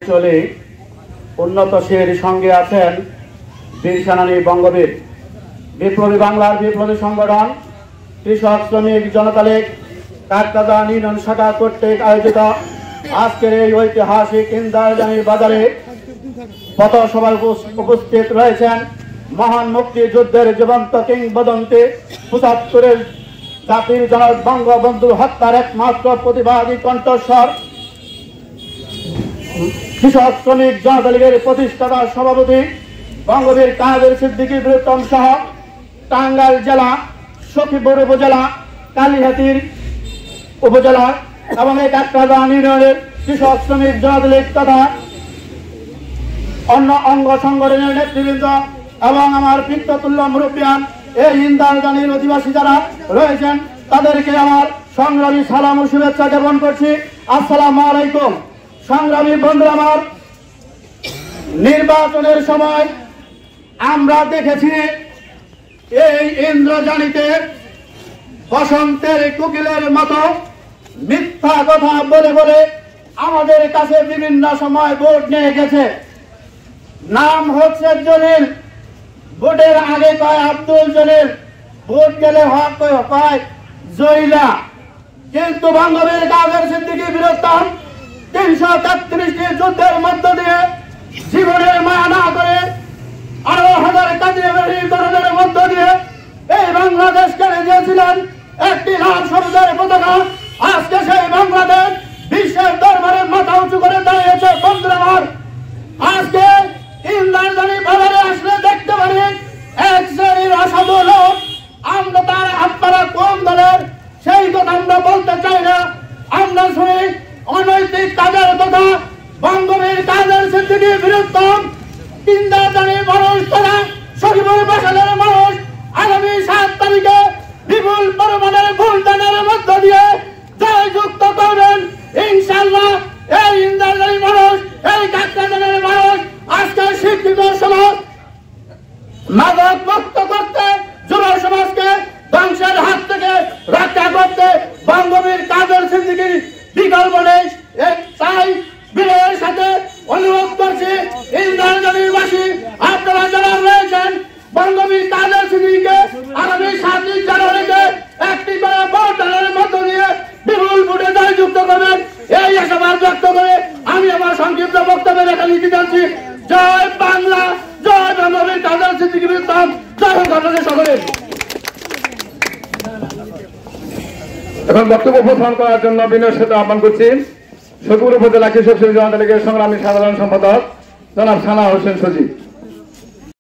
চলে উন্নতশীল সঙ্গে আছেন বীর সেনানী বঙ্গবীর বিপ্লবী বাংলার বিপ্লবী সংগঠন কৃষক শ্রমিক জনতা লীগ কাকরাদা ইউনিয়ন শাখা কর্তৃক আয়োজিত আজকের এই ঐতিহাসিক ইন্দ্রাজানি বাজারে পথসভায় উপস্থিত রয়েছেন মহান মুক্তিযুদ্ধের জীবন্ত কিংবদন্তি ৭৫ জাতির জনক বঙ্গবন্ধু হত্যার একমাত্র প্রতিবাদী কণ্ঠস্বর কৃষক শ্রমিক জনতা লীগের প্রতিষ্ঠাতা সভাপতি বঙ্গবীর কাদের সিদ্দিকী বৃহত্তম সহ টাঙ্গাইল জেলা সখীপুর উপজেলা কালিহাতীর উপজেলা এবং এই কাকরাদা ইউনিয়নের কৃষক শ্রমিক জনতা লীগ তথা অন্য অঙ্গ সংগঠনের নেতৃবৃন্দ এবং আমার পিতৃতুল্য মুরব্বিয়ান এই ইন্দ্রাজানির অধিবাসী যারা রয়েছেন তাদেরকে আমার সংগ্রামী সালাম ও শুভেচ্ছা জ্ঞাপন করছি। আসসালামু আলাইকুম। সংগ্রামী বন্ধুরা, আমার নির্বাচনের সময় আমরা দেখেছি এই ইন্দ্রাজানিতে বসন্তের কোকিলের মতো মিথ্যা কথা বলে বলে আমাদের কাছে বিভিন্ন সময় ভোট নিয়ে গেছে। নাম হচ্ছে জলিল, ভোটের আগে কয় আব্দুল জলিল, ভোট গেলে হয় জয়লা। কিন্তু বঙ্গবীর কাদের সিদ্দিকী বীরত্তম ৩৩৩টি যুদ্ধের মধ্য দিয়ে জীবনের মায়া না করে ১৮,০০০ কাদিরের মধ্য দিয়ে এই বাংলাদেশ কেড়ে দিয়েছিলেন একটি লাল সবুজের পতাকা। আজকে সেই বাংলাদেশ বিশ্বের দরবারে মাথা উঁচু করে দাঁড়িয়েছে। বন্ধুরা আমার, আজকে ইন্দ্রাজানি বাজারে আসলে দেখতে পারি এক শ্রেণীর অসাধু লোক, আমরা তার আপনারা কোন দলের সেই কথা আমরা বলতে চাই না। আমরা শুনি অনৈতিক কাজের কথা। বঙ্গবীর কাদের সিদ্দিকী বীরত্তম ইন্দ্রাজানি মানুষ তারা সখীপুর বাসালের মানুষ আগামী ৭ তারিখে বিপুল পরিমাণের ভোটদানের মধ্য দিয়ে জয়যুক্ত করবেন ইনশাআল্লাহ। এই ইন্দ্রাজানি মানুষ, এই কাকরাদানের মানুষ আজকে শিক্ষিত সমাজ মাদক মুক্ত করতে, যুব সমাজকে ধ্বংসের হাত থেকে রক্ষা করতে বঙ্গবীর কাদের সিদ্দিকীর বিকল্প নেই। তাই বিনয়ের সাথে অনুরোধ করছি ইন্দ্রাজানিবাসী আপনারা যারা রয়েছেন বঙ্গবীর কাদের সিদ্দিকীকে আগামী ৭ জানুয়ারিতে একটি করে ভোটদানের মধ্য দিয়ে বিপুল ভোটে জয়যুক্ত করবেন। এই আশাবাদ ব্যক্ত করে আমি আমার সংক্ষিপ্ত বক্তব্য রেখে নিতে যাচ্ছি। জয় বাংলা, জয় বঙ্গবীর কাদের সিদ্দিকী বীরত্তম, জয় ঘটনা সকলের। এখন বক্তব্য উপস্থাপন করার জন্য বিনয়ের সাথে আহ্বান করছি সখীপুর উপজেলা কৃষক শ্রমিক জনতা লীগের সংগ্রামী সাধারণ সম্পাদক জনাব সানা হোসেন সজীব।